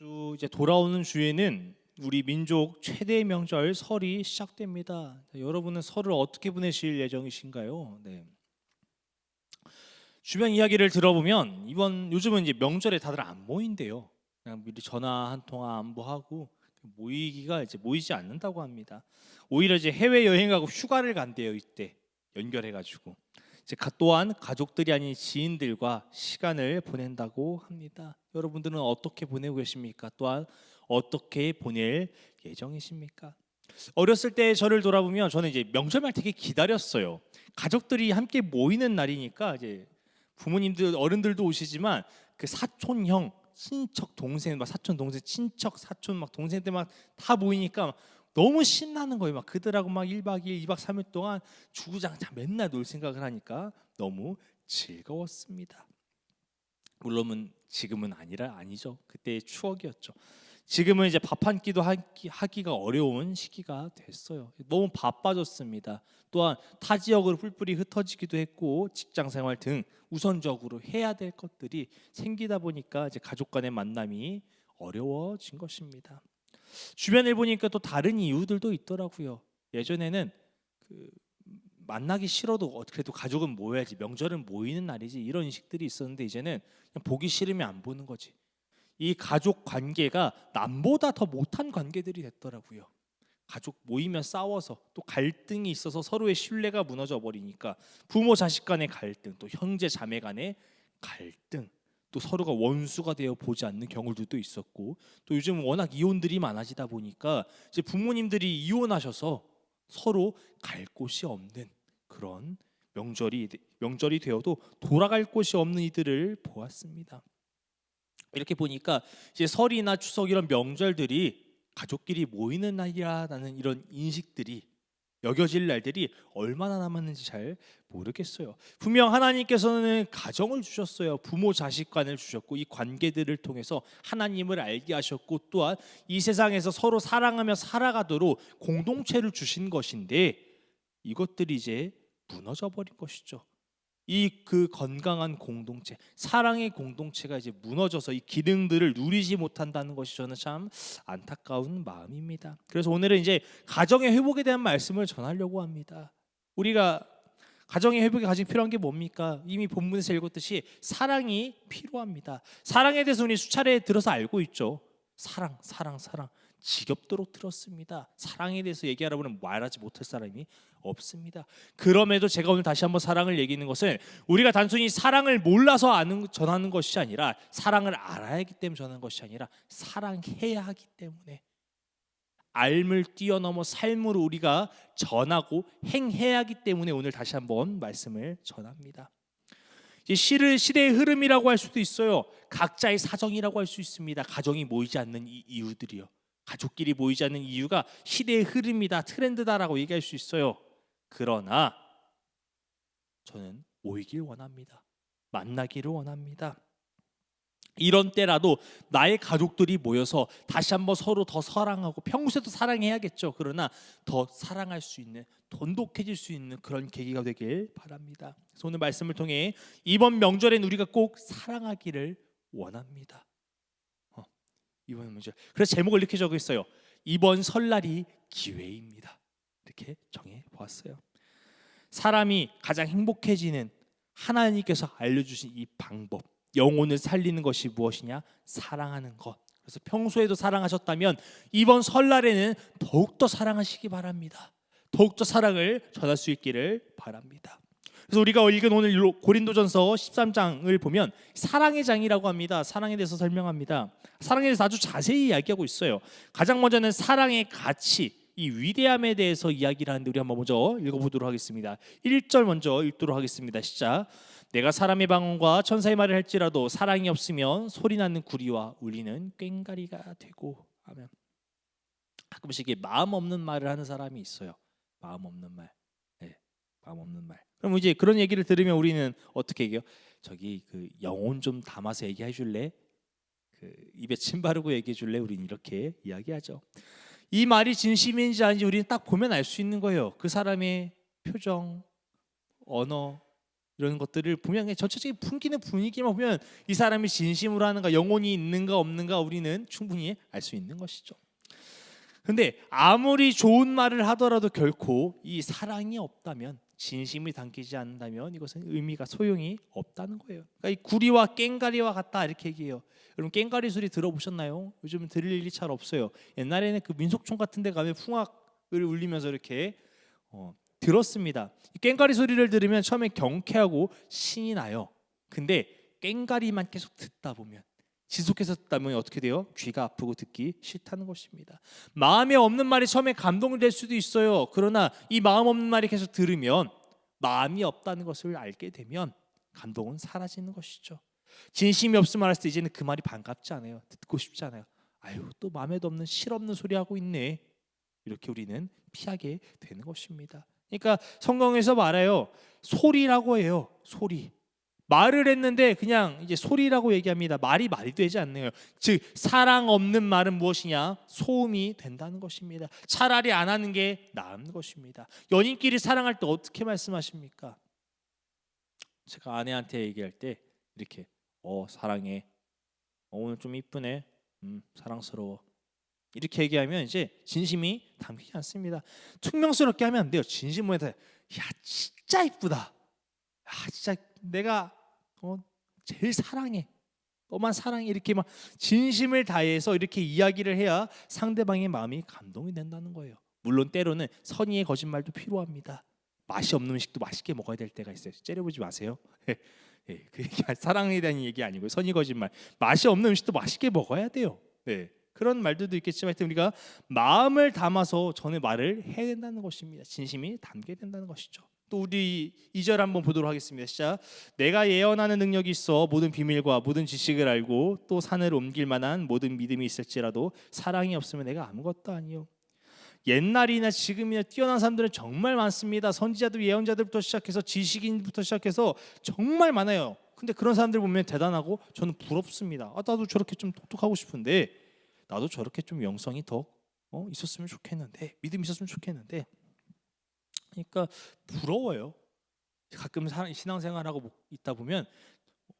주 이제 돌아오는 주에는 우리 민족 최대의 명절 설이 시작됩니다. 여러분은 설을 어떻게 보내실 예정이신가요? 네. 주변 이야기를 들어보면 요즘은 이제 명절에 다들 안 모인대요. 그냥 미리 전화 한 통화 안부하고 모이기가 이제 모이지 않는다고 합니다. 오히려 이제 해외 여행하고 휴가를 간대요. 이때 연결해가지고 이제 또한 가족들이 아닌 지인들과 시간을 보낸다고 합니다. 여러분들은 어떻게 보내고 계십니까? 또한 어떻게 보낼 예정이십니까? 어렸을 때 저를 돌아보면 저는 이제 명절만 되게 기다렸어요. 가족들이 함께 모이는 날이니까 이제 부모님들 어른들도 오시지만 그 사촌 형 친척 동생 막 사촌 동생 친척 사촌 막 동생들 막 다 모이니까 너무 신나는 거예요. 막 그들하고 막 1박 2일 2박 3일 동안 주구장창 맨날 놀 생각을 하니까 너무 즐거웠습니다. 물론은 지금은 아니죠. 그때의 추억이었죠. 지금은 이제 밥 한 끼도 하기가 어려운 시기가 됐어요. 너무 바빠졌습니다. 또한 타 지역으로 뿔뿔이 흩어지기도 했고 직장 생활 등 우선적으로 해야 될 것들이 생기다 보니까 이제 가족 간의 만남이 어려워진 것입니다. 주변을 보니까 또 다른 이유들도 있더라고요. 예전에는 그 만나기 싫어도 그래도 가족은 모여야지, 명절은 모이는 날이지, 이런 인식들이 있었는데 이제는 그냥 보기 싫으면 안 보는 거지. 이 가족 관계가 남보다 더 못한 관계들이 됐더라고요. 가족 모이면 싸워서 또 갈등이 있어서 서로의 신뢰가 무너져 버리니까 부모 자식 간의 갈등, 또 형제 자매 간의 갈등, 또 서로가 원수가 되어 보지 않는 경우들도 있었고, 또 요즘 워낙 이혼들이 많아지다 보니까 이제 부모님들이 이혼하셔서 서로 갈 곳이 없는 그런 명절이 되어도 돌아갈 곳이 없는 이들을 보았습니다. 이렇게 보니까 이제 설이나 추석 이런 명절들이 가족끼리 모이는 날이라는 이런 인식들이 여겨질 날들이 얼마나 남았는지 잘 모르겠어요. 분명 하나님께서는 가정을 주셨어요. 부모 자식 간을 주셨고 이 관계들을 통해서 하나님을 알게 하셨고 또한 이 세상에서 서로 사랑하며 살아가도록 공동체를 주신 것인데 이것들이 이제 무너져 버린 것이죠. 이 그 건강한 공동체, 사랑의 공동체가 이제 무너져서 이 기능들을 누리지 못한다는 것이 저는 참 안타까운 마음입니다. 그래서 오늘은 이제 가정의 회복에 대한 말씀을 전하려고 합니다. 우리가 가정의 회복에 가장 필요한 게 뭡니까? 이미 본문에서 읽었듯이 사랑이 필요합니다. 사랑에 대해서 우리 수차례 들어서 알고 있죠. 사랑. 지겹도록 들었습니다. 사랑에 대해서 얘기하라고는 말하지 못할 사람이 없습니다. 그럼에도 제가 오늘 다시 한번 사랑을 얘기하는 것은 우리가 단순히 사랑을 몰라서 전하는 것이 아니라 사랑을 알아야 하기 때문에 전하는 것이 아니라 사랑해야 하기 때문에 알을 뛰어넘어 삶으로 우리가 전하고 행해야 하기 때문에 오늘 다시 한번 말씀을 전합니다. 시대의 흐름이라고 할 수도 있어요. 각자의 사정이라고 할 수 있습니다. 가정이 모이지 않는 이유들이요. 가족끼리 모이지 않는 이유가 시대의 흐름이다, 트렌드다라고 얘기할 수 있어요. 그러나 저는 모이길 원합니다. 만나기를 원합니다. 이런 때라도 나의 가족들이 모여서 다시 한번 서로 더 사랑하고 평소에도 사랑해야겠죠. 그러나 더 사랑할 수 있는, 돈독해질 수 있는 그런 계기가 되길 바랍니다. 그래서 오늘 말씀을 통해 이번 명절엔 우리가 꼭 사랑하기를 원합니다. 이번 명절. 그래서 제목을 이렇게 적어 있어요. 이번 설날이 기회입니다. 이렇게 정해 보았어요. 사람이 가장 행복해지는 하나님께서 알려주신 이 방법, 영혼을 살리는 것이 무엇이냐? 사랑하는 것. 그래서 평소에도 사랑하셨다면 이번 설날에는 더욱더 사랑하시기 바랍니다. 더욱더 사랑을 전할 수 있기를 바랍니다. 그래서 우리가 읽은 오늘 고린도전서 13장을 보면 사랑의 장이라고 합니다. 사랑에 대해서 설명합니다. 사랑에 대해서 아주 자세히 이야기하고 있어요. 가장 먼저는 사랑의 가치, 이 위대함에 대해서 이야기를 하는데 우리 한번 먼저 읽어보도록 하겠습니다. 1절 먼저 읽도록 하겠습니다. 시작. 내가 사람의 방언과 천사의 말을 할지라도 사랑이 없으면 소리나는 구리와 울리는 꽹과리가 되고 하면, 가끔씩 마음 없는 말을 하는 사람이 있어요. 마음 없는 말. 네, 마음 없는 말. 그럼 이제 그런 얘기를 들으면 우리는 어떻게 얘기해요? 저기 그 영혼 좀 담아서 얘기해 줄래? 그 입에 침 바르고 얘기해 줄래? 우리는 이렇게 이야기하죠. 이 말이 진심인지 아닌지 우리는 딱 보면 알 수 있는 거예요. 그 사람의 표정, 언어, 이런 것들을 보면 그냥 전체적인 풍기는 분위기만 보면 이 사람이 진심으로 하는가, 영혼이 있는가 없는가 우리는 충분히 알 수 있는 것이죠. 근데 아무리 좋은 말을 하더라도 결코 이 사랑이 없다면, 진심이 담기지 않는다면 이것은 의미가 소용이 없다는 거예요. 그러니까 이 구리와 꽹가리와 같다 이렇게 얘기해요. 여러분 꽹가리 소리 들어보셨나요? 요즘은 들을 일이 잘 없어요. 옛날에는 그 민속촌 같은 데 가면 풍악을 울리면서 이렇게 들었습니다. 이 꽹가리 소리를 들으면 처음에 경쾌하고 신이 나요. 근데 꽹가리만 계속 듣다 보면, 지속해서 듣다 보면 어떻게 돼요? 귀가 아프고 듣기 싫다는 것입니다. 마음에 없는 말이 처음에 감동이 될 수도 있어요. 그러나 이 마음 없는 말이 계속 들으면, 마음이 없다는 것을 알게 되면 감동은 사라지는 것이죠. 진심이 없으면 알았을 때 이제는 그 말이 반갑지 않아요. 듣고 싶지 않아요. 아유, 또 마음에도 없는 실없는 소리 하고 있네. 이렇게 우리는 피하게 되는 것입니다. 그러니까 성경에서 말해요. 소리라고 해요. 소리. 말을 했는데 그냥 이제 소리라고 얘기합니다. 말이 되지 않네요. 즉 사랑 없는 말은 무엇이냐? 소음이 된다는 것입니다. 차라리 안 하는 게 나은 것입니다. 연인끼리 사랑할 때 어떻게 말씀하십니까? 제가 아내한테 얘기할 때 이렇게 사랑해. 오늘 좀 이쁘네. 사랑스러워. 이렇게 얘기하면 이제 진심이 담기지 않습니다. 퉁명스럽게 하면 안 돼요. 진심으로 야 진짜 이쁘다. 야 진짜 내가 제일 사랑해. 너만 사랑해. 이렇게 막 진심을 다해서 이렇게 이야기를 해야 상대방의 마음이 감동이 된다는 거예요. 물론 때로는 선의의 거짓말도 필요합니다. 맛이 없는 음식도 맛있게 먹어야 될 때가 있어요. 째려보지 마세요. 그 얘기 사랑에 대한 얘기 아니고요. 선의 거짓말. 맛이 없는 음식도 맛있게 먹어야 돼요. 그런 말들도 있겠지만 하여튼 우리가 마음을 담아서 전의 말을 해야 된다는 것입니다. 진심이 담겨야 된다는 것이죠. 또 우리 2절 한번 보도록 하겠습니다. 시작. 내가 예언하는 능력이 있어 모든 비밀과 모든 지식을 알고 또 산을 옮길 만한 모든 믿음이 있을지라도 사랑이 없으면 내가 아무것도 아니요. 옛날이나 지금이나 뛰어난 사람들은 정말 많습니다. 선지자들, 예언자들부터 시작해서 지식인부터 시작해서 정말 많아요. 근데 그런 사람들 보면 대단하고 저는 부럽습니다. 나도 저렇게 좀 똑똑하고 싶은데, 나도 저렇게 좀 영성이 더 있었으면 좋겠는데, 믿음이 있었으면 좋겠는데. 그러니까 부러워요. 가끔 신앙생활하고 있다 보면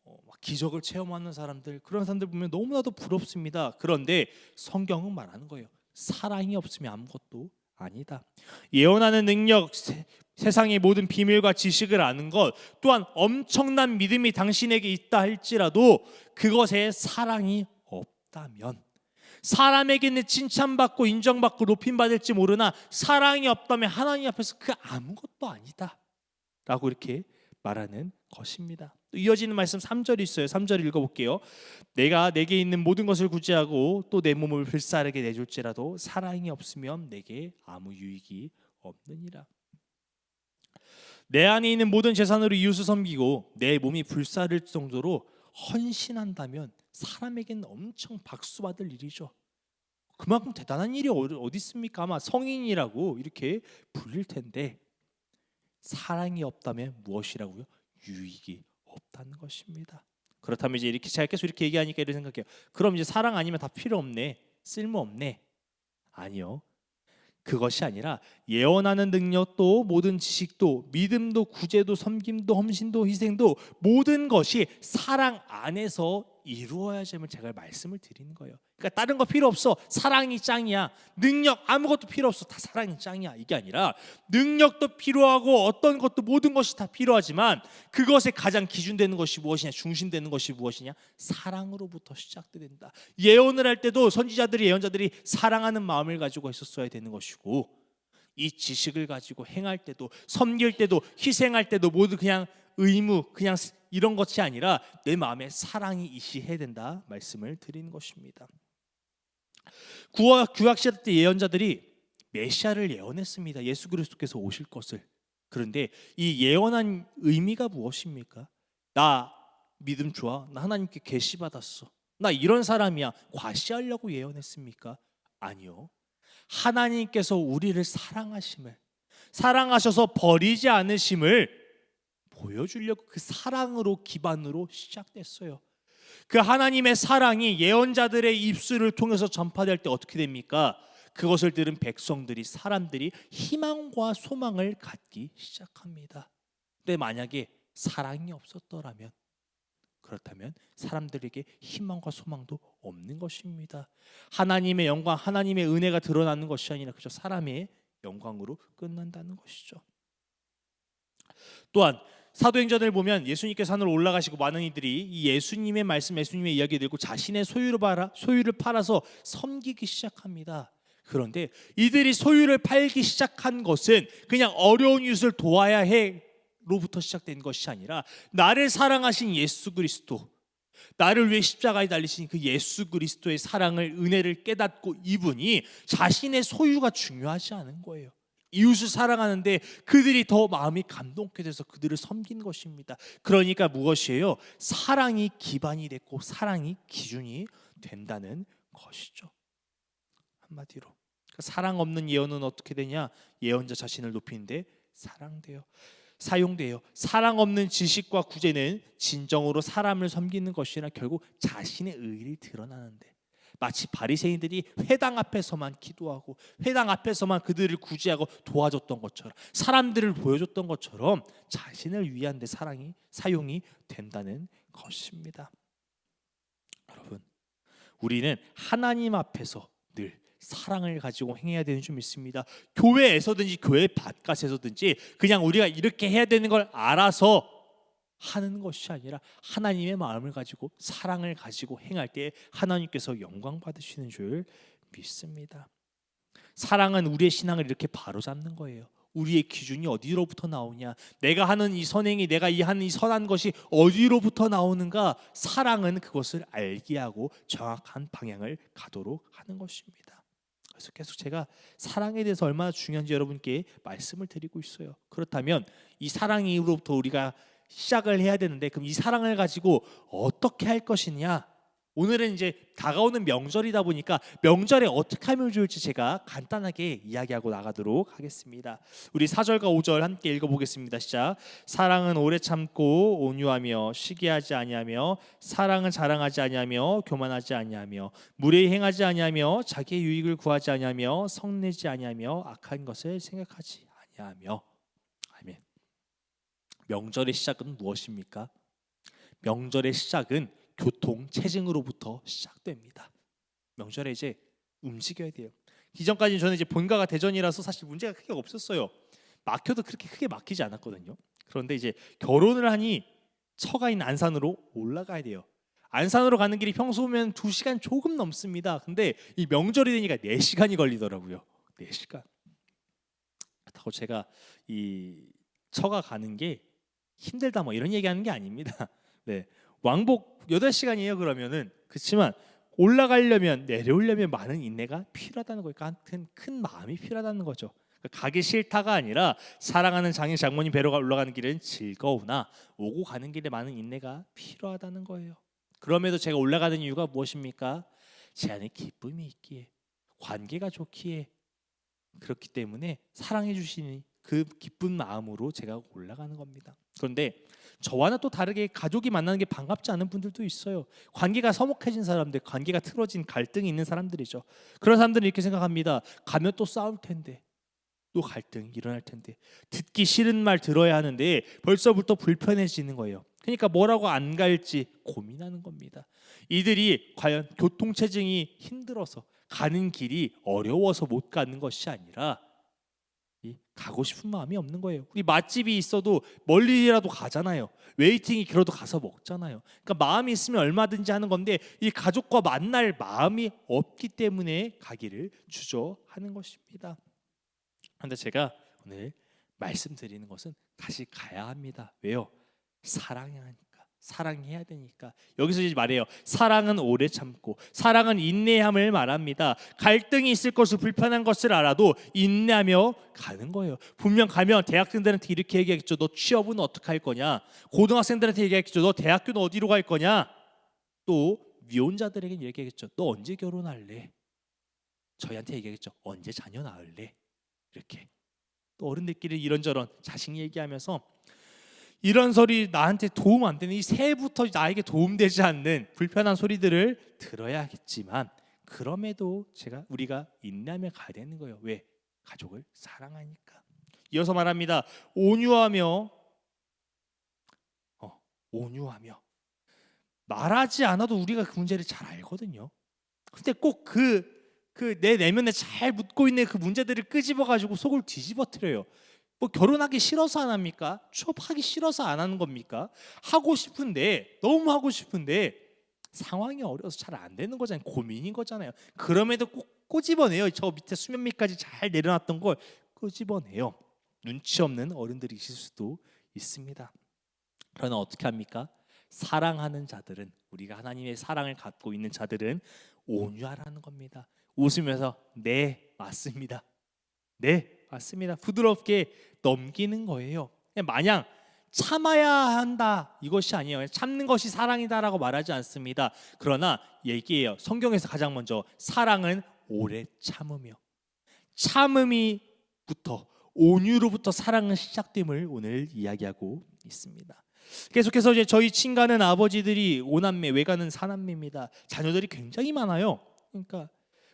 막 기적을 체험하는 사람들, 그런 사람들 보면 너무나도 부럽습니다. 그런데 성경은 말하는 거예요. 사랑이 없으면 아무것도 아니다. 예언하는 능력, 세상의 모든 비밀과 지식을 아는 것, 또한 엄청난 믿음이 당신에게 있다 할지라도 그것에 사랑이 없다면, 사람에게는 칭찬받고 인정받고 높임받을지 모르나 사랑이 없다면 하나님 앞에서 그 아무것도 아니다 라고 이렇게 말하는 것입니다. 또 이어지는 말씀 3절이 있어요. 3절 읽어볼게요. 내가 내게 있는 모든 것을 구제하고 또 내 몸을 불사르게 내줄지라도 사랑이 없으면 내게 아무 유익이 없느니라. 내 안에 있는 모든 재산으로 이웃을 섬기고 내 몸이 불사를 정도로 헌신한다면 사람에게는 엄청 박수받을 일이죠. 그만큼 대단한 일이 어디 있습니까? 아마 성인이라고 이렇게 불릴 텐데, 사랑이 없다면 무엇이라고요? 유익이 없다는 것입니다. 그렇다면 이제 이렇게 제가 계속 이렇게 얘기하니까 이렇게 생각해요. 그럼 이제 사랑 아니면 다 필요 없네, 쓸모 없네. 아니요. 그것이 아니라 예언하는 능력도 모든 지식도 믿음도 구제도 섬김도 헌신도 희생도 모든 것이 사랑 안에서 이루어야지만 제가 말씀을 드리는 거예요. 그러니까 다른 거 필요 없어, 사랑이 짱이야. 능력 아무것도 필요 없어, 다 사랑이 짱이야. 이게 아니라 능력도 필요하고 어떤 것도 모든 것이 다 필요하지만 그것에 가장 기준되는 것이 무엇이냐, 중심되는 것이 무엇이냐, 사랑으로부터 시작된다. 예언을 할 때도 선지자들이, 예언자들이 사랑하는 마음을 가지고 했었어야 되는 것이고, 이 지식을 가지고 행할 때도, 섬길 때도, 희생할 때도 모두 그냥 의무, 그냥 이런 것이 아니라 내 마음에 사랑이 이시해야 된다 말씀을 드리는 것입니다. 구약시대 때 예언자들이 메시아를 예언했습니다. 예수 그리스도께서 오실 것을. 그런데 이 예언한 의미가 무엇입니까? 나 믿음 좋아, 나 하나님께 계시 받았어, 나 이런 사람이야, 과시하려고 예언했습니까? 아니요. 하나님께서 우리를 사랑하심을, 사랑하셔서 버리지 않으심을 보여주려고 그 사랑으로 기반으로 시작됐어요. 그 하나님의 사랑이 예언자들의 입술을 통해서 전파될 때 어떻게 됩니까? 그것을 들은 백성들이, 사람들이 희망과 소망을 갖기 시작합니다. 근데 만약에 사랑이 없었더라면, 그렇다면 사람들에게 희망과 소망도 없는 것입니다. 하나님의 영광, 하나님의 은혜가 드러나는 것이 아니라 그저 사람의 영광으로 끝난다는 것이죠. 또한 사도행전을 보면 예수님께서 하늘로 올라가시고 많은 이들이 이 예수님의 말씀, 예수님의 이야기를 듣고 자신의 소유를 팔아서 섬기기 시작합니다. 그런데 이들이 소유를 팔기 시작한 것은 그냥 어려운 이웃을 도와야 해 로부터 시작된 것이 아니라 나를 사랑하신 예수 그리스도, 나를 위해 십자가에 달리신 그 예수 그리스도의 사랑을, 은혜를 깨닫고 이분이 자신의 소유가 중요하지 않은 거예요. 이웃을 사랑하는데 그들이 더 마음이 감동케 돼서 그들을 섬긴 것입니다. 그러니까 무엇이에요? 사랑이 기반이 됐고 사랑이 기준이 된다는 것이죠. 한마디로 사랑 없는 예언은 어떻게 되냐? 예언자 자신을 높이는데 사용돼요. 사랑 없는 지식과 구제는 진정으로 사람을 섬기는 것이나 결국 자신의 의를 드러나는데, 마치 바리새인들이 회당 앞에서만 기도하고 회당 앞에서만 그들을 구제하고 도와줬던 것처럼, 사람들을 보여줬던 것처럼 자신을 위한 데 사용이 된다는 것입니다. 여러분, 우리는 하나님 앞에서 늘 사랑을 가지고 행해야 되는 줄 믿습니다. 교회에서든지 교회 바깥에서든지 그냥 우리가 이렇게 해야 되는 걸 알아서 하는 것이 아니라 하나님의 마음을 가지고 사랑을 가지고 행할 때 하나님께서 영광 받으시는 줄 믿습니다. 사랑은 우리의 신앙을 이렇게 바로잡는 거예요. 우리의 기준이 어디로부터 나오냐, 내가 하는 이 선행이, 내가 하는 이 선한 것이 어디로부터 나오는가, 사랑은 그것을 알게 하고 정확한 방향을 가도록 하는 것입니다. 그래서 계속 제가 사랑에 대해서 얼마나 중요한지 여러분께 말씀을 드리고 있어요. 그렇다면 이 사랑으로부터 우리가 시작을 해야 되는데, 그럼 이 사랑을 가지고 어떻게 할 것이냐? 오늘은 이제 다가오는 명절이다 보니까 명절에 어떻게 하면 좋을지 제가 간단하게 이야기하고 나가도록 하겠습니다. 우리 4절과 5절 함께 읽어보겠습니다. 시작. 사랑은 오래 참고 온유하며 시기하지 아니하며, 사랑은 자랑하지 아니하며 교만하지 아니하며, 무례히 행하지 아니하며, 자기의 유익을 구하지 아니하며, 성내지 아니하며, 악한 것을 생각하지 아니하며. 아멘. 명절의 시작은 무엇입니까? 명절의 시작은 교통체증으로부터 시작됩니다. 명절에 이제 움직여야 돼요. 이전까지는 저는 이제 본가가 대전이라서 사실 문제가 크게 없었어요. 막혀도 그렇게 크게 막히지 않았거든요. 그런데 이제 결혼을 하니 처가 있는 안산으로 올라가야 돼요. 안산으로 가는 길이 평소면 2시간 조금 넘습니다. 근데 이 명절이 되니까 4시간이 걸리더라고요. 4시간. 그렇다고 제가 이 처가 가는 게 힘들다 뭐 이런 얘기하는 게 아닙니다. 네, 왕복 8시간이에요. 그러면은 그렇지만 올라가려면, 내려오려면 많은 인내가 필요하다는 거예요. 큰 마음이 필요하다는 거죠. 가기 싫다가 아니라 사랑하는 장인 장모님 뵈러 올라가는 길은 즐거우나 오고 가는 길에 많은 인내가 필요하다는 거예요. 그럼에도 제가 올라가는 이유가 무엇입니까? 제 안에 기쁨이 있기에, 관계가 좋기에, 그렇기 때문에 사랑해 주시니 그 기쁜 마음으로 제가 올라가는 겁니다. 그런데 저와는 또 다르게 가족이 만나는 게 반갑지 않은 분들도 있어요. 관계가 서먹해진 사람들, 관계가 틀어진 갈등이 있는 사람들이죠. 그런 사람들은 이렇게 생각합니다. 가면 또 싸울 텐데, 또 갈등이 일어날 텐데, 듣기 싫은 말 들어야 하는데 벌써부터 불편해지는 거예요. 그러니까 뭐라고 안 갈지 고민하는 겁니다. 이들이 과연 교통체증이 힘들어서, 가는 길이 어려워서 못 가는 것이 아니라 가고 싶은 마음이 없는 거예요. 우리 맛집이 있어도 멀리라도 가잖아요. 웨이팅이 길어도 가서 먹잖아요. 그러니까 마음이 있으면 얼마든지 하는 건데, 이 가족과 만날 마음이 없기 때문에 가기를 주저하는 것입니다. 그런데 제가 오늘 말씀드리는 것은 다시 가야 합니다. 왜요? 사랑해야 되니까. 여기서 이제 말해요. 사랑은 오래 참고, 사랑은 인내함을 말합니다. 갈등이 있을 것을, 불편한 것을 알아도 인내하며 가는 거예요. 분명 가면 대학생들한테 이렇게 얘기하겠죠. 너 취업은 어떻게 할 거냐? 고등학생들한테 얘기하겠죠. 너 대학교는 어디로 갈 거냐? 또 미혼자들에게는 얘기하겠죠. 너 언제 결혼할래? 저희한테 얘기하겠죠. 언제 자녀 낳을래? 이렇게. 또 어른들끼리 이런저런 자식 얘기하면서, 이런 소리 나한테 도움 안 되는, 이 새해부터 나에게 도움되지 않는 불편한 소리들을 들어야겠지만, 그럼에도 우리가 인내하며 가야 되는 거예요. 왜? 가족을 사랑하니까. 이어서 말합니다. 온유하며 온유하며. 말하지 않아도 우리가 그 문제를 잘 알거든요. 근데 꼭 내 내면에 잘 묻고 있는 그 문제들을 끄집어 가지고 속을 뒤집어뜨려요. 뭐 결혼하기 싫어서 안 합니까? 취업하기 싫어서 안 하는 겁니까? 하고 싶은데, 너무 하고 싶은데 상황이 어려워서 잘 안 되는 거잖아요. 고민인 거잖아요. 그럼에도 꼭 꼬집어내요. 저 밑에 수면 밑까지 잘 내려놨던 걸 꼬집어내요. 눈치 없는 어른들이실 수도 있습니다. 그러나 어떻게 합니까? 사랑하는 자들은, 우리가 하나님의 사랑을 갖고 있는 자들은 온유하라는 겁니다. 웃으면서 네 맞습니다, 네 맞습니다, 부드럽게 넘기는 거예요. 마냥 참아야 한다 이것이 아니에요. 참는 것이 사랑이다라고 말하지 않습니다. 그러나 얘기해요. 성경에서 가장 먼저 사랑은 오래 참으며, 참음이부터, 온유로부터 사랑은 시작됨을 오늘 이야기하고 있습니다. 계속해서 이제 저희 친가는 아버지들이 5남매, 외가는 4남매입니다. 자녀들이 굉장히 많아요. 그러니까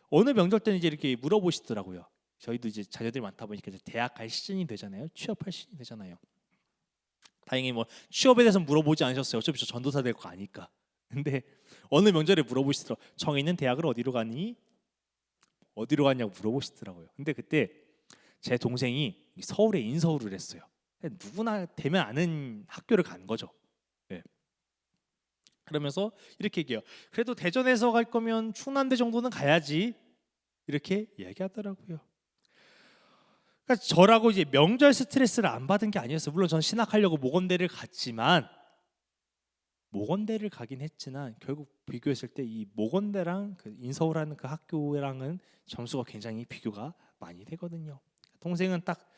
어느 명절 때는 이제 이렇게 물어보시더라고요. 저희도 이제 자녀들이 많다 보니까 이제 대학 갈 시즌이 되잖아요. 취업할 시즌이 되잖아요. 다행히 뭐 취업에 대해서 물어보지 않으셨어요. 어차피 저 전도사 될 거 아니까. 근데 어느 명절에 물어보시더라고요. 정희는 대학을 어디로 가니? 어디로 갔냐고 물어보시더라고요. 근데 그때 제 동생이 서울에 인서울을 했어요. 누구나 되면 아는 학교를 간 거죠. 네. 그러면서 이렇게 얘기해요. 그래도 대전에서 갈 거면 충남대 정도는 가야지, 이렇게 이야기하더라고요. 그러니까 저라고 이제 명절 스트레스를 안 받은 게 아니었어요. 물론 전 신학하려고 모건대를 갔지만, 모건대를 가긴 했지만 결국 비교했을 때 이 모건대랑 그 인서울하는 그 학교랑은 점수가 굉장히 비교가 많이 되거든요. 동생은 딱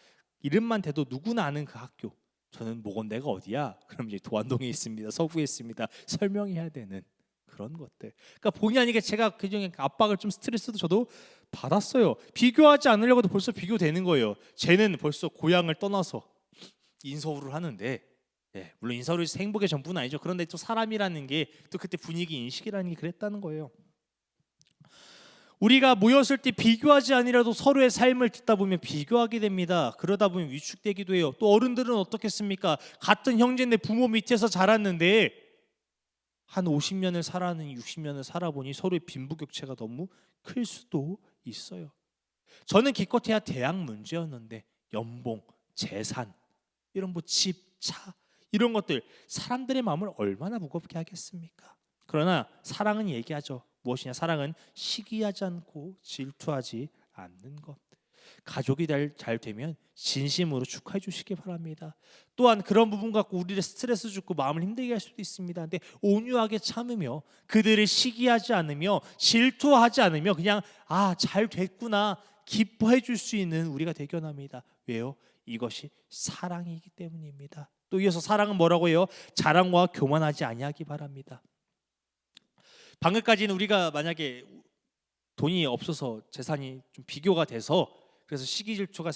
이름만 대도 누구나 아는 그 학교. 저는 모건대가 어디야? 그럼 이제 도안동에 있습니다, 서구에 있습니다, 설명해야 되는 그런 것들. 그러니까 본의 아니게 제가 그중에 압박을 좀, 스트레스도 저도 받았어요. 비교하지 않으려고도 벌써 비교되는 거예요. 쟤는 벌써 고향을 떠나서 인서울을 하는데, 예, 물론 인서울이 행복의 전부는 아니죠. 그런데 또 사람이라는 게, 또 그때 분위기 인식이라는 게 그랬다는 거예요. 우리가 모였을 때 비교하지 아니라도 서로의 삶을 듣다 보면 비교하게 됩니다. 그러다 보면 위축되기도 해요. 또 어른들은 어떻겠습니까? 같은 형제인데 부모 밑에서 자랐는데 한 50년을 살아는 60년을 살아보니 서로의 빈부격차가 너무 클 수도 있어요. 저는 기껏해야 대학 문제였는데 연봉, 재산, 이런 뭐 집, 차, 이런 것들 사람들의 마음을 얼마나 무겁게 하겠습니까? 그러나 사랑은 얘기하죠. 무엇이냐? 사랑은 시기하지 않고 질투하지 않는 것. 가족이 잘 되면 진심으로 축하해 주시기 바랍니다. 또한 그런 부분 갖고 우리를 스트레스 주고 마음을 힘들게 할 수도 있습니다. 근데 온유하게 참으며, 그들을 시기하지 않으며 질투하지 않으며 그냥 잘 됐구나 기뻐해 줄 수 있는 우리가 되기 원합니다. 왜요? 이것이 사랑이기 때문입니다. 또 이어서 사랑은 뭐라고 해요? 자랑과 교만하지 아니하기 바랍니다. 방금까지는 우리가 만약에 돈이 없어서 재산이 좀 비교가 돼서 그래서 시기질투가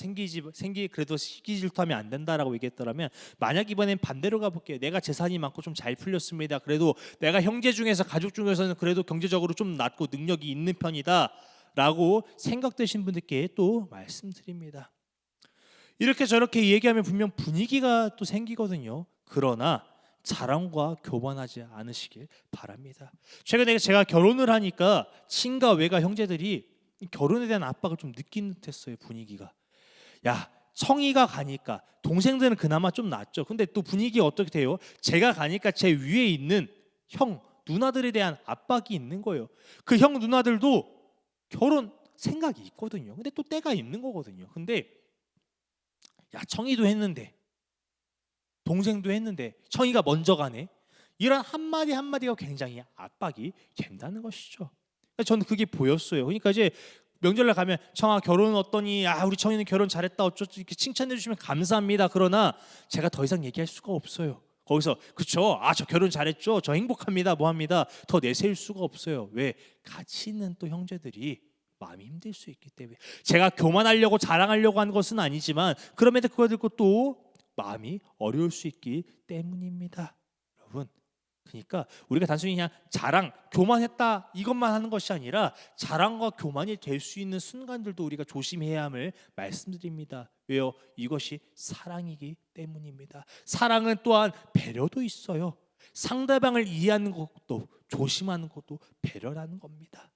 그래도 시기질투하면 안 된다라고 얘기했더라면, 만약 이번엔 반대로 가볼게요. 내가 재산이 많고 좀 잘 풀렸습니다. 그래도 내가 형제 중에서, 가족 중에서는 그래도 경제적으로 좀 낫고 능력이 있는 편이다라고 생각되신 분들께 또 말씀드립니다. 이렇게 저렇게 얘기하면 분명 분위기가 또 생기거든요. 그러나 자랑과 교만하지 않으시길 바랍니다. 최근에 제가 결혼을 하니까 친가 외가 형제들이 결혼에 대한 압박을 좀 느낀 듯했어요. 분위기가. 야, 성이가 가니까 동생들은 그나마 좀 낫죠. 근데 또 분위기 어떻게 돼요? 제가 가니까 제 위에 있는 형 누나들에 대한 압박이 있는 거예요. 그 형 누나들도 결혼 생각이 있거든요. 근데 또 때가 있는 거거든요. 근데 야, 청이도 했는데, 동생도 했는데 청이가 먼저 가네, 이런 한마디 한마디가 굉장히 압박이 된다는 것이죠. 저는 그게 보였어요. 그러니까 이제 명절날 가면 청아 결혼은 어떠니? 우리 청이는 결혼 잘했다 어쩌지, 이렇게 칭찬해 주시면 감사합니다. 그러나 제가 더 이상 얘기할 수가 없어요. 거기서 그쵸? 저 결혼 잘했죠? 저 행복합니다. 뭐합니다. 더 내세울 수가 없어요. 왜? 같이 있는 또 형제들이 마음이 힘들 수 있기 때문에. 제가 교만하려고 자랑하려고 하는 것은 아니지만 그럼에도 그거 듣고 또 마음이 어려울 수 있기 때문입니다. 여러분, 그러니까 우리가 단순히 그냥 자랑, 교만했다 이것만 하는 것이 아니라 자랑과 교만이 될 수 있는 순간들도 우리가 조심해야 함을 말씀드립니다. 왜요? 이것이 사랑이기 때문입니다. 사랑은 또한 배려도 있어요. 상대방을 이해하는 것도 조심하는 것도 배려라는 겁니다.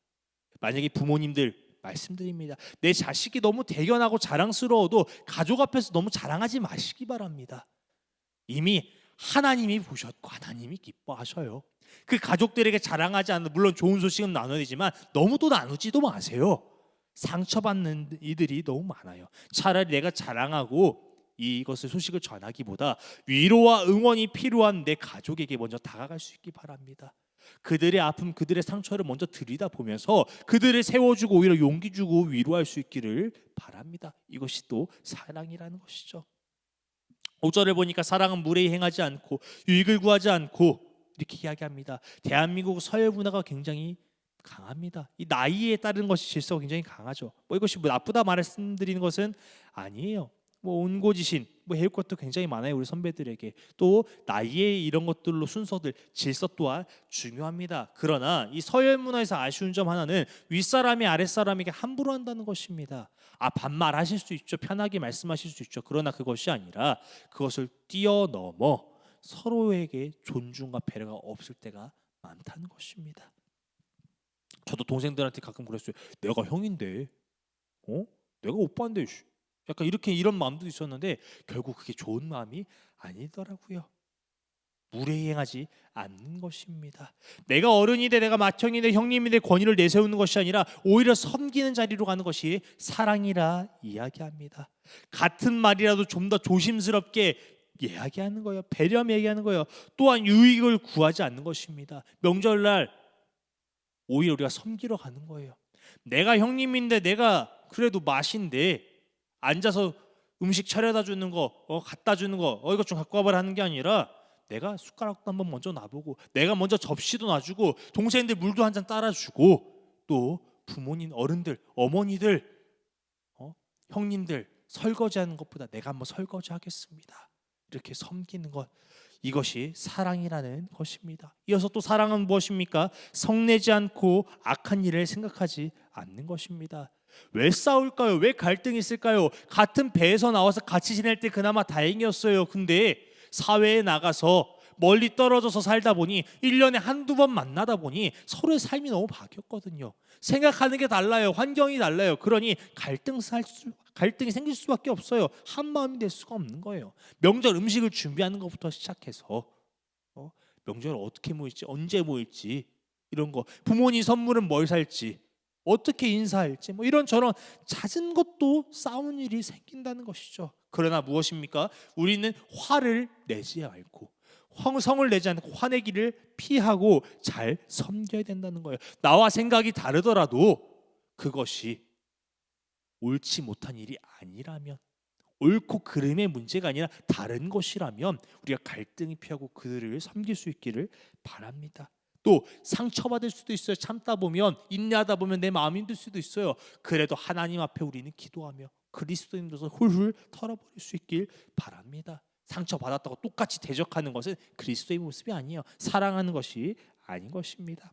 만약에 부모님들 말씀드립니다. 내 자식이 너무 대견하고 자랑스러워도 가족 앞에서 너무 자랑하지 마시기 바랍니다. 이미 하나님이 보셨고 하나님이 기뻐하셔요. 그 가족들에게 자랑하지 않는, 물론 좋은 소식은 나눠야 되지만 너무 또 나누지도 마세요. 상처받는 이들이 너무 많아요. 차라리 내가 자랑하고 이것을 소식을 전하기보다 위로와 응원이 필요한 내 가족에게 먼저 다가갈 수 있기 바랍니다. 그들의 아픔, 그들의 상처를 먼저 들여다보면서 그들을 세워주고 오히려 용기 주고 위로할 수 있기를 바랍니다. 이것이 또 사랑이라는 것이죠. 5절을 보니까 사랑은 무례히 행하지 않고 유익을 구하지 않고 이렇게 이야기합니다. 대한민국 서열 문화가 굉장히 강합니다. 이 나이에 따른 것이 질서가 굉장히 강하죠. 이것이 나쁘다 말씀드리는 것은 아니에요. 온고지신 해올 것도 굉장히 많아요. 우리 선배들에게 또 나이에 이런 것들로 순서들 질서 또한 중요합니다. 그러나 이 서열 문화에서 아쉬운 점 하나는 윗사람이 아랫사람에게 함부로 한다는 것입니다. 반말하실 수 있죠. 편하게 말씀하실 수 있죠. 그러나 그것이 아니라 그것을 뛰어넘어 서로에게 존중과 배려가 없을 때가 많다는 것입니다. 저도 동생들한테 가끔 그랬어요. 내가 형인데 내가 오빠인데 약간 이런 마음도 있었는데 결국 그게 좋은 마음이 아니더라고요. 무례히 행하지 않는 것입니다. 내가 어른이 돼, 내가 맏형이 돼, 형님이 돼 권위를 내세우는 것이 아니라 오히려 섬기는 자리로 가는 것이 사랑이라 이야기합니다. 같은 말이라도 좀 더 조심스럽게 이야기하는 거예요. 배려하며 얘기하는 거예요. 또한 유익을 구하지 않는 것입니다. 명절날 오히려 우리가 섬기러 가는 거예요. 내가 형님인데 내가 그래도 맛인데 앉아서 음식 차려다 주는 거, 갖다 주는 거, 이것 좀 갖고 와봐라 하는 게 아니라 내가 숟가락도 한번 먼저 놔보고 내가 먼저 접시도 놔주고 동생들 물도 한 잔 따라주고 또 부모님, 어른들, 어머니들, 형님들 설거지하는 것보다 내가 한번 설거지하겠습니다. 이렇게 섬기는 것, 이것이 사랑이라는 것입니다. 이어서 또 사랑은 무엇입니까? 성내지 않고 악한 일을 생각하지 않는 것입니다. 왜 싸울까요? 왜 갈등이 있을까요? 같은 배에서 나와서 같이 지낼 때 그나마 다행이었어요. 근데 사회에 나가서 멀리 떨어져서 살다 보니 1년에 한두 번 만나다 보니 서로의 삶이 너무 바뀌었거든요. 생각하는 게 달라요. 환경이 달라요. 그러니 갈등이 생길 수밖에 없어요. 한 마음이 될 수가 없는 거예요. 명절 음식을 준비하는 것부터 시작해서 명절 어떻게 모일지, 언제 모일지 이런 거, 부모님 선물은 뭘 살지, 어떻게 인사할지 이런저런 잦은 것도 싸우는 일이 생긴다는 것이죠. 그러나 무엇입니까? 우리는 화를 내지 않고 성을 내지 않고 화내기를 피하고 잘 섬겨야 된다는 거예요. 나와 생각이 다르더라도 그것이 옳지 못한 일이 아니라면, 옳고 그름의 문제가 아니라 다른 것이라면 우리가 갈등을 피하고 그들을 섬길 수 있기를 바랍니다. 또 상처받을 수도 있어요. 참다 보면, 인내하다 보면 내 마음이 힘들 수도 있어요. 그래도 하나님 앞에 우리는 기도하며 그리스도인으로서 훌훌 털어버릴 수 있길 바랍니다. 상처받았다고 똑같이 대적하는 것은 그리스도의 모습이 아니에요. 사랑하는 것이 아닌 것입니다.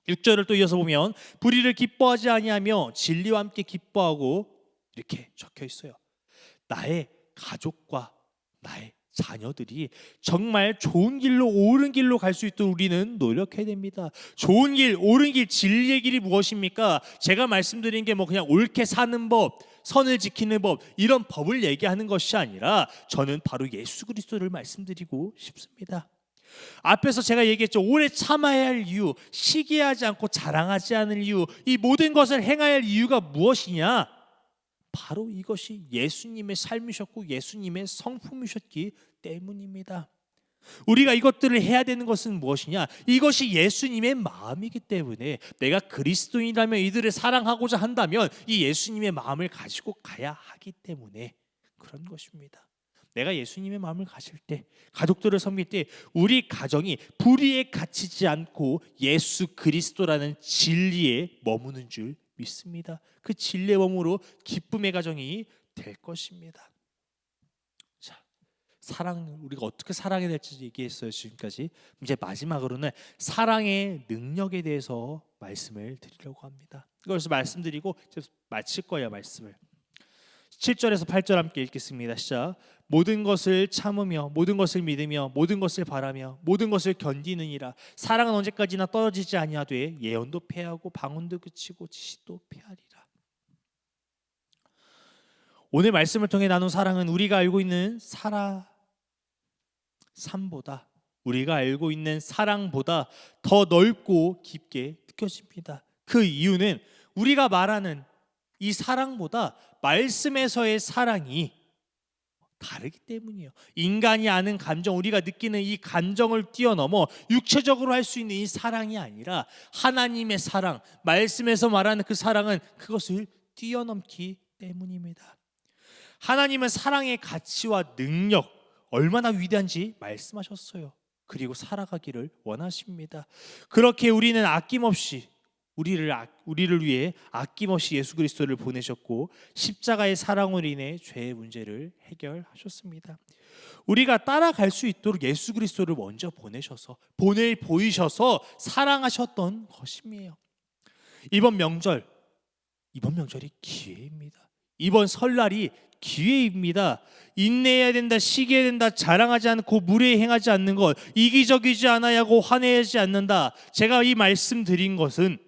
6절을 또 이어서 보면 불의를 기뻐하지 아니하며 진리와 함께 기뻐하고 이렇게 적혀 있어요. 나의 가족과 나의 자녀들이 정말 좋은 길로, 옳은 길로 갈 수 있도록 우리는 노력해야 됩니다. 좋은 길, 옳은 길, 진리의 길이 무엇입니까? 제가 말씀드린 게 그냥 옳게 사는 법, 선을 지키는 법, 이런 법을 얘기하는 것이 아니라 저는 바로 예수 그리스도를 말씀드리고 싶습니다. 앞에서 제가 얘기했죠. 오래 참아야 할 이유, 시기하지 않고 자랑하지 않을 이유, 이 모든 것을 행해야 할 이유가 무엇이냐? 바로 이것이 예수님의 삶이셨고 예수님의 성품이셨기 때문입니다. 우리가 이것들을 해야 되는 것은 무엇이냐? 이것이 예수님의 마음이기 때문에 내가 그리스도인이라면 이들을 사랑하고자 한다면 이 예수님의 마음을 가지고 가야 하기 때문에 그런 것입니다. 내가 예수님의 마음을 가질 때, 가족들을 섬길 때 우리 가정이 불의에 갇히지 않고 예수 그리스도라는 진리에 머무는 줄 믿습니다. 그 진리의 몸으로 기쁨의 가정이 될 것입니다. 자, 사랑, 우리가 어떻게 사랑해야 될지 얘기했어요. 지금까지. 이제 마지막으로는 사랑의 능력에 대해서 말씀을 드리려고 합니다. 이것을 말씀드리고 이제 마칠 거예요. 말씀을. 7절에서 8절 함께 읽겠습니다. 시작. 모든 것을 참으며 모든 것을 믿으며 모든 것을 바라며 모든 것을 견디느니라. 사랑은 언제까지나 떨어지지 아니하되 예언도 패하고 방언도 그치고 지식도 패하리라. 오늘 말씀을 통해 나눈 사랑은 우리가 알고 있는 삶보다, 우리가 알고 있는 사랑보다 더 넓고 깊게 느껴집니다. 그 이유는 우리가 말하는 이 사랑보다 말씀에서의 사랑이 다르기 때문이에요. 인간이 아는 감정, 우리가 느끼는 이 감정을 뛰어넘어 육체적으로 할 수 있는 이 사랑이 아니라 하나님의 사랑, 말씀에서 말하는 그 사랑은 그것을 뛰어넘기 때문입니다. 하나님은 사랑의 가치와 능력 얼마나 위대한지 말씀하셨어요. 그리고 살아가기를 원하십니다. 그렇게 우리는 아낌없이 우리를 위해 아낌없이 예수 그리스도를 보내셨고 십자가의 사랑으로 인해 죄의 문제를 해결하셨습니다. 우리가 따라갈 수 있도록 예수 그리스도를 먼저 보이셔서 사랑하셨던 것임이에요. 이번 명절이 기회입니다. 이번 설날이 기회입니다. 인내해야 된다, 시기해야 된다, 자랑하지 않고 무례히 행하지 않는 것, 이기적이지 않아야 하고 화내지 않는다. 제가 이 말씀 드린 것은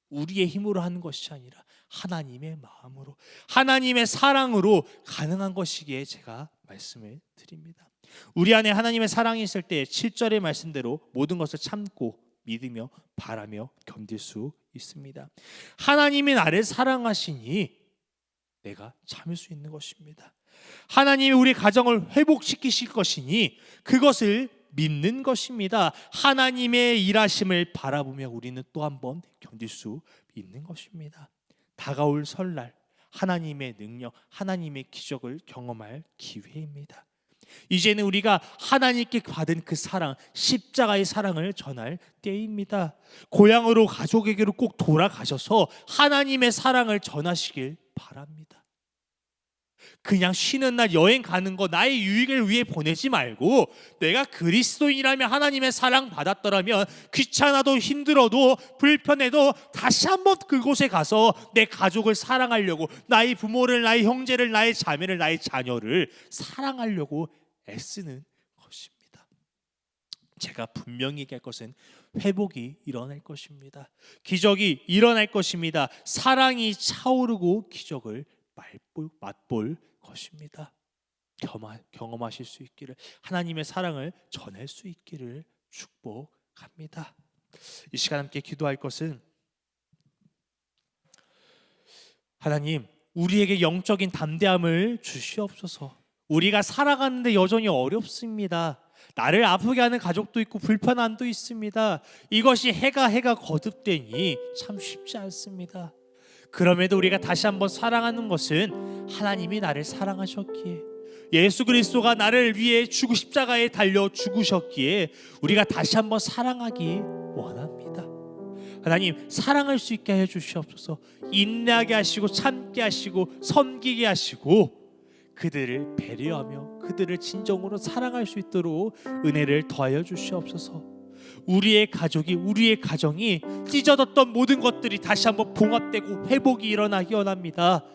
우리의 힘으로 하는 것이 아니라 하나님의 마음으로, 하나님의 사랑으로 가능한 것이기에 제가 말씀을 드립니다. 우리 안에 하나님의 사랑이 있을 때 7절의 말씀대로 모든 것을 참고 믿으며 바라며 견딜 수 있습니다. 하나님이 나를 사랑하시니 내가 참을 수 있는 것입니다. 하나님이 우리 가정을 회복시키실 것이니 그것을 믿는 것입니다. 하나님의 일하심을 바라보며 우리는 또 한 번 견딜 수 있는 것입니다. 다가올 설날, 하나님의 능력, 하나님의 기적을 경험할 기회입니다. 이제는 우리가 하나님께 받은 그 사랑, 십자가의 사랑을 전할 때입니다. 고향으로, 가족에게로 꼭 돌아가셔서 하나님의 사랑을 전하시길 바랍니다. 그냥 쉬는 날 여행 가는 거 나의 유익을 위해 보내지 말고, 내가 그리스도인이라면, 하나님의 사랑 받았더라면 귀찮아도 힘들어도 불편해도 다시 한번 그곳에 가서 내 가족을 사랑하려고, 나의 부모를, 나의 형제를, 나의 자매를, 나의 자녀를 사랑하려고 애쓰는 것입니다. 제가 분명히 얘기할 것은 회복이 일어날 것입니다. 기적이 일어날 것입니다. 사랑이 차오르고 기적을 맛볼 것입니다. 경험하실 수 있기를, 하나님의 사랑을 전할 수 있기를 축복합니다. 이 시간 함께 기도할 것은, 하나님, 우리에게 영적인 담대함을 주시옵소서. 우리가 살아가는데 여전히 어렵습니다. 나를 아프게 하는 가족도 있고 불편함도 있습니다. 이것이 해가 거듭되니 참 쉽지 않습니다. 그럼에도 우리가 다시 한번 사랑하는 것은 하나님이 나를 사랑하셨기에, 예수 그리스도가 나를 위해 십자가에 달려 죽으셨기에 우리가 다시 한번 사랑하기 원합니다. 하나님, 사랑할 수 있게 해 주시옵소서. 인내하게 하시고 참게 하시고 섬기게 하시고 그들을 배려하며 그들을 진정으로 사랑할 수 있도록 은혜를 더하여 주시옵소서. 우리의 가족이, 우리의 가정이 찢어졌던 모든 것들이 다시 한번 봉합되고 회복이 일어나기 원합니다.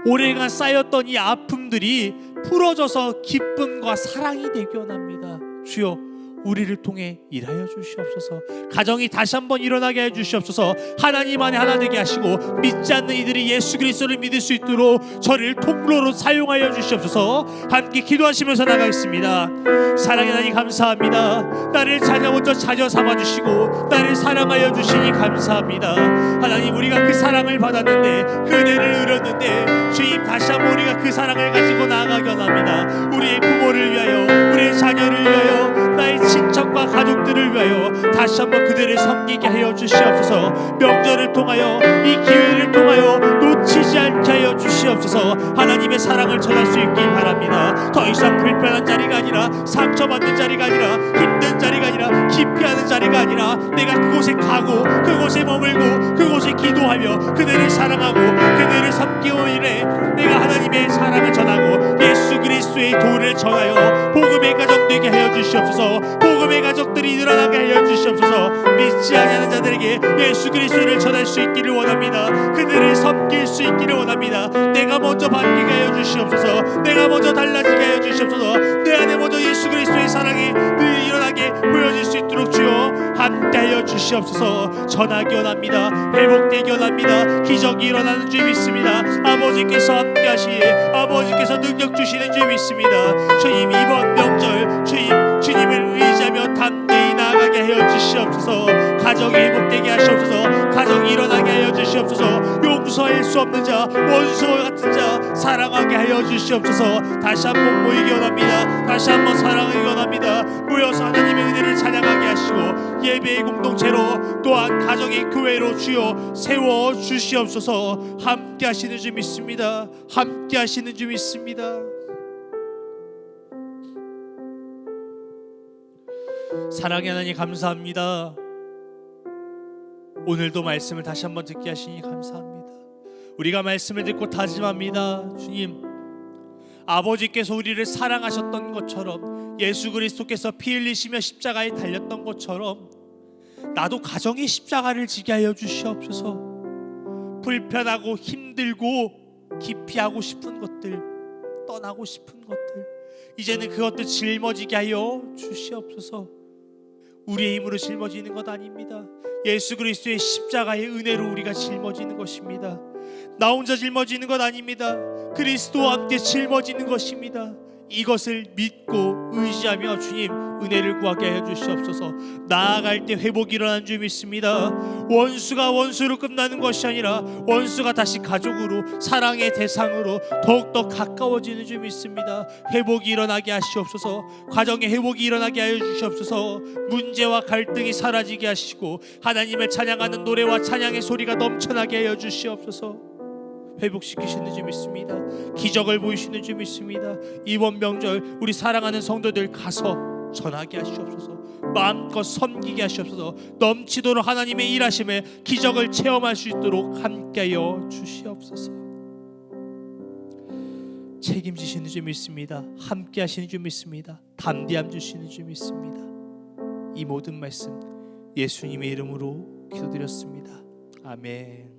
오래간 쌓였던 이 아픔들이 풀어져서 기쁨과 사랑이 되기 원합니다. 주여, 우리를 통해 일하여 주시옵소서. 가정이 다시 한번 일어나게 해 주시옵소서. 하나님 안에 하나 되게 하시고 믿지 않는 이들이 예수 그리스도를 믿을 수 있도록 저를 통로로 사용하여 주시옵소서. 함께 기도하시면서 나가겠습니다. 사랑의 하나님, 감사합니다. 나를 먼저 자녀 삼아주시고 나를 사랑하여 주시니 감사합니다. 하나님, 우리가 그 사랑을 받았는데, 그 은혜를 누렸는데, 주님, 다시 한번 우리가 그 사랑을 가지고 나아가기 원합니다. 우리의 부모를 위하여, 우리의 자녀를 위하여, 나의 친척과 가족들을 위하여 다시 한번 그들을 섬기게 하여 주시옵소서. 명절을 통하여, 이 기회를 통하여 놓치지 않게 하여 주시옵소서. 하나님의 사랑을 전할 수 있길 바랍니다. 더 이상 불편한 자리가 아니라, 상처받는 자리가 아니라, 힘든 자리가 아니라, 기피하는 자리가 아니라, 내가 그곳에 가고 그곳에 머물고 그곳에 기도하며 그들을 사랑하고 그들을 섬기고 이래 내가 하나님의 사랑을 전하고 예수 그리스도의 도를 전하여 복음의 가정 되게 하여 주시옵소서. 복음의 가족들이 일어나게 하여 주시옵소서. 믿지 아니하는 자들에게 예수 그리스도를 전할 수 있기를 원합니다. 그들을 섬길 수 수 있기를 원합니다. 내가 먼저 바뀌게 하여 주시옵소서. 내가 먼저 달라지게 하여 주시옵소서. 내 안에 먼저 예수 그리스도의 사랑이 늘 일어나게 보여질 수 있도록 주여 함께하여 주시옵소서. 전하기 원합니다. 회복되기 원합니다. 기적이 일어나는 줄 믿습니다. 아버지께서 함께하시기에 아버지께서 능력 주시는 줄 믿습니다. 주님 이번 명절 주님을 의지하며 담대히 나아가게 하여 주시옵소서. 가정이 회복되게 하시옵소서. 가정이 일어나게 하여 주시옵소서. 용서할 수 없는 자, 원수와 같은 자 사랑하게 하여 주시옵소서. 다시 한번 모이기 원합니다. 다시 한번 사랑하기 원합니다. 모여서 하나님의 은혜를 찬양하게 하시고 예배의 공동체로 또한 가정의 교회로 주여 세워 주시옵소서. 함께 하시는 줄 믿습니다. 함께 하시는 줄 믿습니다. 사랑의 하나님 감사합니다. 오늘도 말씀을 다시 한번 듣게 하시니 감사합니다. 우리가 말씀을 듣고 다짐합니다. 주님, 아버지께서 우리를 사랑하셨던 것처럼 예수 그리스도께서 피 흘리시며 십자가에 달렸던 것처럼 나도 가정의 십자가를 지게 하여 주시옵소서. 불편하고 힘들고 기피하고 싶은 것들, 떠나고 싶은 것들, 이제는 그것도 짊어지게 하여 주시옵소서. 우리의 힘으로 짊어지는 것 아닙니다. 예수 그리스도의 십자가의 은혜로 우리가 짊어지는 것입니다. 나 혼자 짊어지는 것 아닙니다. 그리스도와 함께 짊어지는 것입니다. 이것을 믿고 의지하며 주님 은혜를 구하게 하여 주시옵소서. 나아갈 때 회복이 일어난 줄 믿습니다. 원수가 원수로 끝나는 것이 아니라 원수가 다시 가족으로 사랑의 대상으로 더욱더 가까워지는 줄 믿습니다. 회복이 일어나게 하시옵소서. 가정의 회복이 일어나게 하여 주시옵소서. 문제와 갈등이 사라지게 하시고 하나님을 찬양하는 노래와 찬양의 소리가 넘쳐나게 하여 주시옵소서. 회복시키시는 줄 믿습니다. 기적을 보이시는 줄 믿습니다. 이번 명절 우리 사랑하는 성도들 가서 전하게 하시옵소서. 마음껏 섬기게 하시옵소서. 넘치도록 하나님의 일하심에 기적을 체험할 수 있도록 함께하여 주시옵소서. 책임지시는 줄 믿습니다. 함께하시는 줄 믿습니다. 담대함 주시는 줄 믿습니다. 이 모든 말씀 예수님의 이름으로 기도드렸습니다. 아멘.